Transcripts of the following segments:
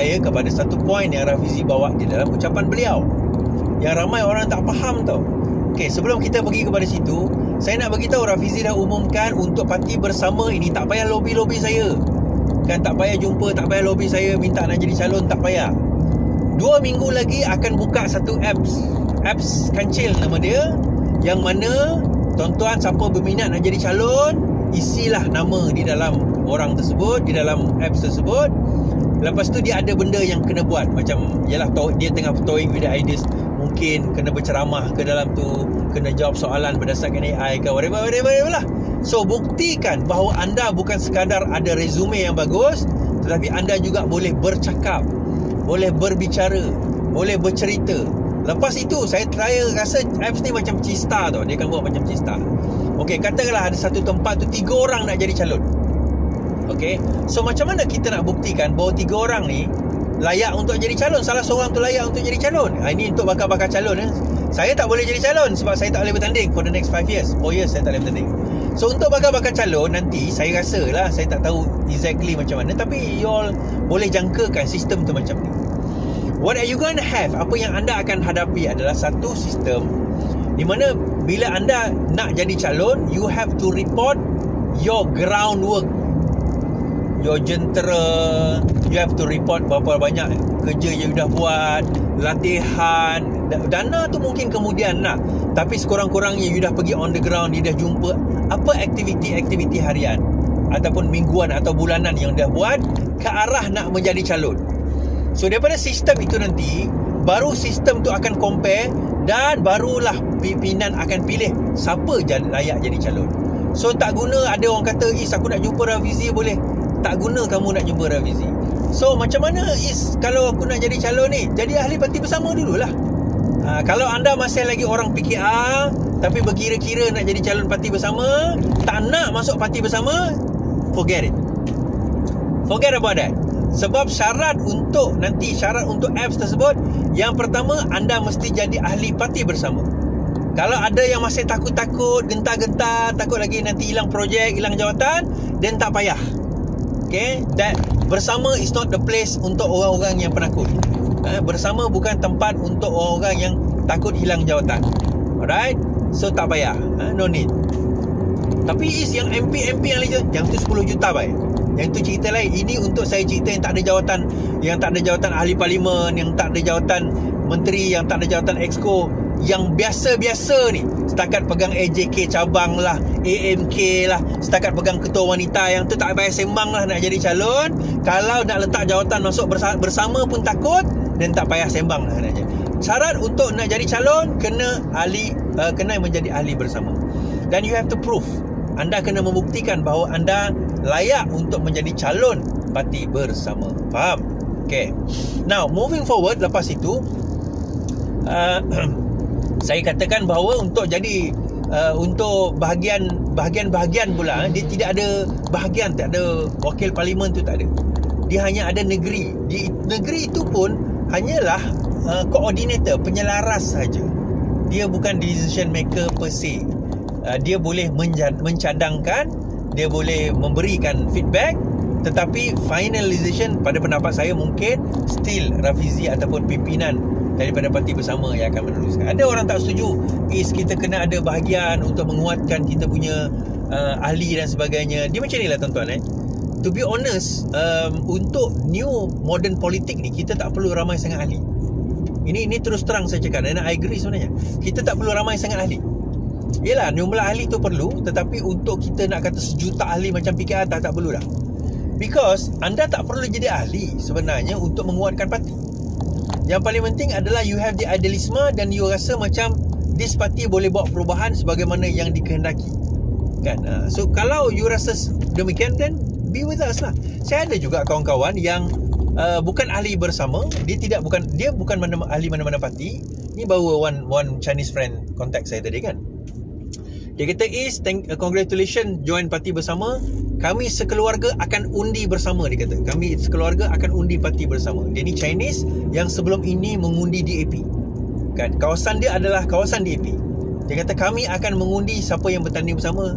saya kepada satu poin yang Rafizi bawa di dalam ucapan beliau, yang ramai orang tak faham tau. Okey, sebelum kita pergi kepada situ, saya nak bagi tahu Rafizi dah umumkan untuk parti bersama ini tak payah lobby saya. Kan tak payah jumpa, tak payah lobby saya minta nak jadi calon, tak payah. 2 minggu lagi akan buka satu apps kancil nama dia, yang mana tuan-tuan siapa berminat nak jadi calon, isilah nama di dalam orang tersebut, di dalam apps tersebut. Lepas tu dia ada benda yang kena buat, macam yalah dia tengah toying with the ideas, mungkin kena berceramah ke dalam tu, kena jawab soalan berdasarkan AI ke whatever lah. So buktikan bahawa anda bukan sekadar ada resume yang bagus, tetapi anda juga boleh bercakap, boleh berbicara, boleh bercerita. Lepas itu saya rasa apps ni macam Cista tau. Dia akan buat macam Cista. Okey, katakanlah ada satu tempat tu 3 orang nak jadi calon. Okey, so macam mana kita nak buktikan bahawa 3 orang ni layak untuk jadi calon, salah seorang tu layak untuk jadi calon? Ini untuk bakal-bakal calon. Saya tak boleh jadi calon sebab saya tak boleh bertanding for the next 4 years saya tak boleh bertanding. So untuk bakal-bakal calon nanti, saya rasa lah, saya tak tahu exactly macam mana, tapi you all boleh jangkakan sistem tu macam ni. What are you going to have? Apa yang anda akan hadapi adalah satu sistem di mana bila anda nak jadi calon, you have to report your groundwork, your jentera. You have to report berapa banyak kerja yang you dah buat, latihan. Dana tu mungkin kemudian nak, tapi sekurang-kurangnya you dah pergi on the ground, you dah jumpa apa aktiviti-aktiviti harian ataupun mingguan atau bulanan yang dah buat ke arah nak menjadi calon. So daripada sistem itu nanti, baru sistem tu akan compare, dan barulah pimpinan akan pilih siapa layak jadi calon. So tak guna ada orang kata, aku nak jumpa Rafizi, boleh. Tak guna kamu nak jumpa Rafizi. So macam mana kalau aku nak jadi calon ni, jadi ahli parti bersama dululah. Kalau anda masih lagi orang PKR tapi berkira-kira nak jadi calon parti bersama, tak nak masuk parti bersama, forget it. Forget about that. Sebab syarat untuk apps tersebut, yang pertama anda mesti jadi ahli parti bersama. Kalau ada yang masih takut-takut, gentar-gentar, takut lagi nanti hilang projek, hilang jawatan, then tak payah. Okay, that bersama is not the place untuk orang-orang yang penakut. Bersama bukan tempat untuk orang-orang yang takut hilang jawatan. Alright, so tak payah, no need. Tapi yang MP yang tu 10 juta baik. Yang tu cerita lain. Ini untuk saya cerita yang tak ada jawatan, yang tak ada jawatan ahli parlimen, yang tak ada jawatan menteri, yang tak ada jawatan exco, yang biasa-biasa ni, setakat pegang AJK cabang lah, AMK lah, setakat pegang ketua wanita, yang tu tak payah sembang lah nak jadi calon. Kalau nak letak jawatan masuk bersama pun takut, dan tak payah sembang lah nak jadi. Syarat untuk nak jadi calon, kena menjadi ahli bersama. Dan you have to prove, anda kena membuktikan bahawa anda layak untuk menjadi calon parti bersama. Faham? Okay. Now, moving forward, lepas itu saya katakan bahawa untuk jadi untuk bahagian-bahagian pula, dia tidak ada bahagian, tak ada wakil parlimen tu, tak ada. Dia hanya ada negeri. Di negeri itu pun hanyalah koordinator, penyelaras saja. Dia bukan decision maker per se. Dia boleh mencadangkan, dia boleh memberikan feedback, tetapi finalization pada pendapat saya mungkin still Rafizi ataupun pimpinan daripada parti bersama yang akan meneruskan. Ada orang tak setuju, kita kena ada bahagian untuk menguatkan kita punya ahli dan sebagainya. Dia macam ni lah tuan-tuan. To be honest, untuk new modern politik ni, kita tak perlu ramai sangat ahli. Ini terus terang saya cakap, dan I agree sebenarnya. Kita tak perlu ramai sangat ahli. Yelah, jumlah ahli tu perlu, tetapi untuk kita nak kata sejuta ahli macam PKR, tak perlu dah. Because anda tak perlu jadi ahli sebenarnya untuk menguatkan parti. Yang paling penting adalah you have the idealisme, dan you rasa macam this party boleh buat perubahan sebagaimana yang dikehendaki, kan? So kalau you rasa demikian, then be with us lah. Saya ada juga kawan-kawan yang bukan ahli bersama. Dia bukan ahli mana-mana parti. Ni baru one Chinese friend contact saya tadi, kan. Dia kata, congratulations join parti bersama. Kami sekeluarga akan undi bersama. Dia kata, kami sekeluarga akan undi parti bersama. Dia ni Chinese yang sebelum ini mengundi DAP, kan. Kawasan dia adalah kawasan DAP. Dia kata, kami akan mengundi siapa yang bertanding bersama.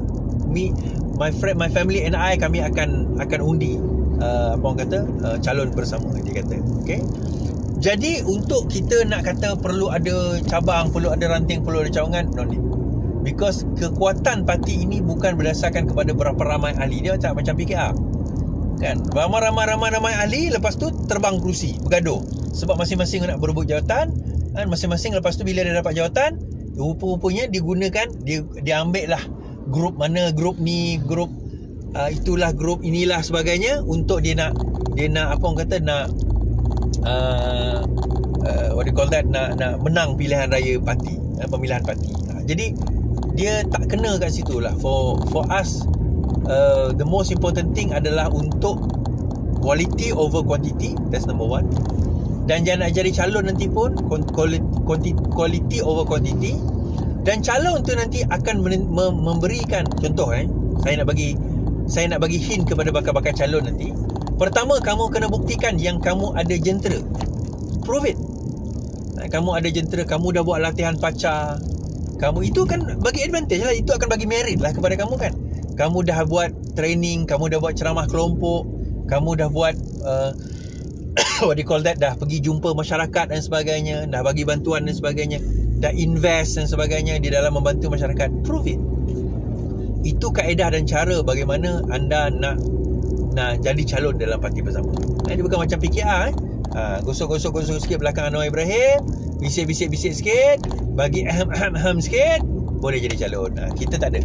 My family and I, kami akan undi. apa orang kata, calon bersama, dia kata. Okay. Jadi untuk kita nak kata perlu ada cabang, perlu ada ranting, perlu ada cawangan, no need. Because kekuatan parti ini bukan berdasarkan kepada berapa ramai ahli. Dia macam PKR kan, ramai ahli, lepas tu terbang kerusi, bergaduh sebab masing-masing nak berebut jawatan kan. Masing-masing lepas tu bila dia dapat jawatan, rupa-rupanya digunakan, dia ambil lah grup mana, grup ni, grup itulah, grup inilah sebagainya, untuk dia nak apa orang kata, nak what do you call that, nak menang pilihan raya parti, pemilihan parti. Jadi dia tak kena kat situ lah. For us, the most important thing adalah untuk quality over quantity. That's number one. Dan jangan nak jadi calon nanti pun quality over quantity. Dan calon tu nanti akan memberikan contoh. Saya nak bagi hint kepada bakal-bakal calon nanti. Pertama, kamu kena buktikan yang kamu ada jentera. Prove it. Kamu ada jentera, kamu dah buat latihan pacar. Kamu itu kan bagi advantage lah. Itu akan bagi merit lah kepada kamu kan. Kamu dah buat training, kamu dah buat ceramah kelompok, kamu dah buat what do you call that, dah pergi jumpa masyarakat dan sebagainya, dah bagi bantuan dan sebagainya, dah invest dan sebagainya di dalam membantu masyarakat. Prove it. Itu kaedah dan cara bagaimana anda nak jadi calon dalam parti bersama. Dia bukan macam PKR. Gosok sikit belakang Anwar Ibrahim, bisik sikit, bagi ahem sikit, boleh jadi calon. Kita tak ada.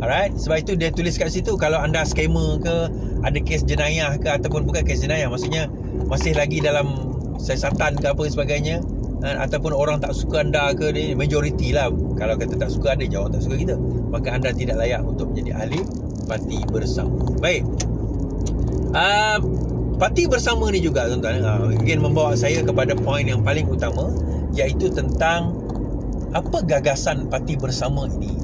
Alright, sebab itu dia tulis kat situ, kalau anda scammer ke, ada kes jenayah ke, ataupun bukan kes jenayah, maksudnya masih lagi dalam siasatan ke apa sebagainya, ataupun orang tak suka anda ke, majoriti lah, kalau kata tak suka ada je orang tak suka kita, maka anda tidak layak untuk menjadi ahli parti bersama. Baik, parti bersama ni juga tuan-tuan, again membawa saya kepada poin yang paling utama, iaitu tentang apa gagasan parti bersama ini.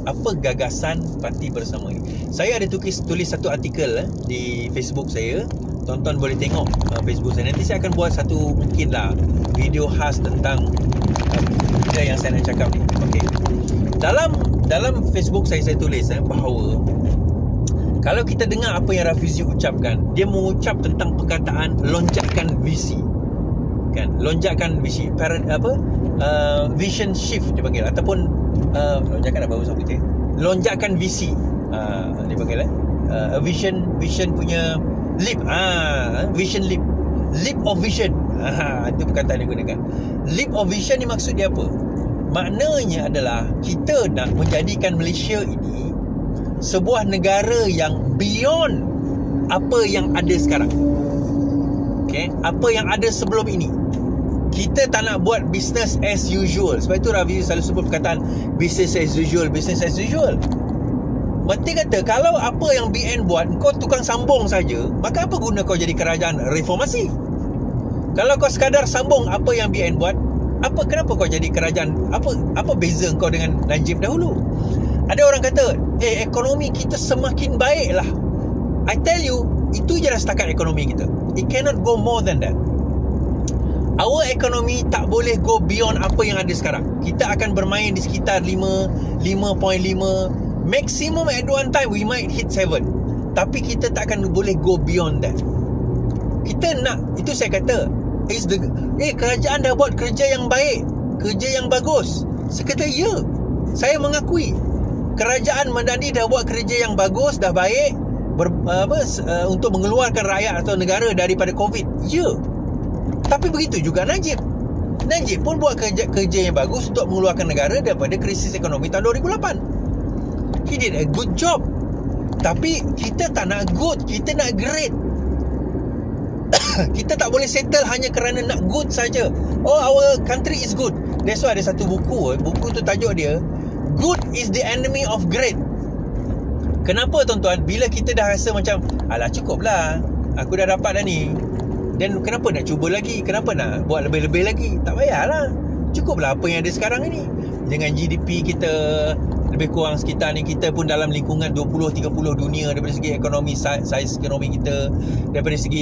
Apa gagasan parti bersama ini? Saya ada tulis satu artikel di Facebook saya. Tonton boleh tengok Facebook saya. Nanti saya akan buat satu mungkinlah video khas tentang benda yang saya nak cakap ni. Okey. Dalam Facebook saya tulis bahawa kalau kita dengar apa yang Rafizi ucapkan, dia mengucap tentang perkataan lonjakan visi. Kan? Lonjakan visi, vision shift dia panggil, ataupun lonjakan apa bahasa putih? Lonjakan visi. Dia panggil vision punya leap. Vision leap. Leap of vision. Itu perkataan dia gunakan. Leap of vision ni maksud dia apa? Maknanya adalah kita nak menjadikan Malaysia ini sebuah negara yang beyond apa yang ada sekarang. Okay? Apa yang ada sebelum ini. Kita tak nak buat business as usual. Sebab itu Rafizi selalu sebut perkataan business as usual. Berarti kata, kalau apa yang BN buat, kau tukang sambung saja, maka apa guna kau jadi kerajaan reformasi? Kalau kau sekadar sambung apa yang BN buat, kenapa kau jadi kerajaan? Apa beza kau dengan Najib dahulu? Ada orang kata, ekonomi kita semakin baik lah. I tell you, itu je dah setakat ekonomi kita. It cannot go more than that. Our economy tak boleh go beyond apa yang ada sekarang. Kita akan bermain di sekitar 5.5. Maximum at one time we might hit 7. Tapi kita tak akan boleh go beyond that. Kita nak, itu saya kata, kerajaan dah buat kerja yang baik, kerja yang bagus. Saya kata ya, saya mengakui kerajaan Madani dah buat kerja yang bagus, dah baik, untuk mengeluarkan rakyat atau negara daripada COVID. Ya. Tapi begitu juga Najib pun buat kerja yang bagus untuk mengeluarkan negara daripada krisis ekonomi tahun 2008. He did a good job. Tapi kita tak nak good, kita nak great. Kita tak boleh settle hanya kerana nak good saja. Our country is good. That's why ada satu buku tu tajuk dia, Good is the enemy of great. Kenapa tuan-tuan? Bila kita dah rasa macam, alah cukup lah, aku dah dapat dah ni, dan kenapa nak cuba lagi? Kenapa nak buat lebih-lebih lagi? Tak payahlah. Cukuplah apa yang ada sekarang ini. Dengan GDP kita lebih kurang sekitar ni, kita pun dalam lingkungan 20-30 dunia daripada segi ekonomi, saiz ekonomi kita, daripada segi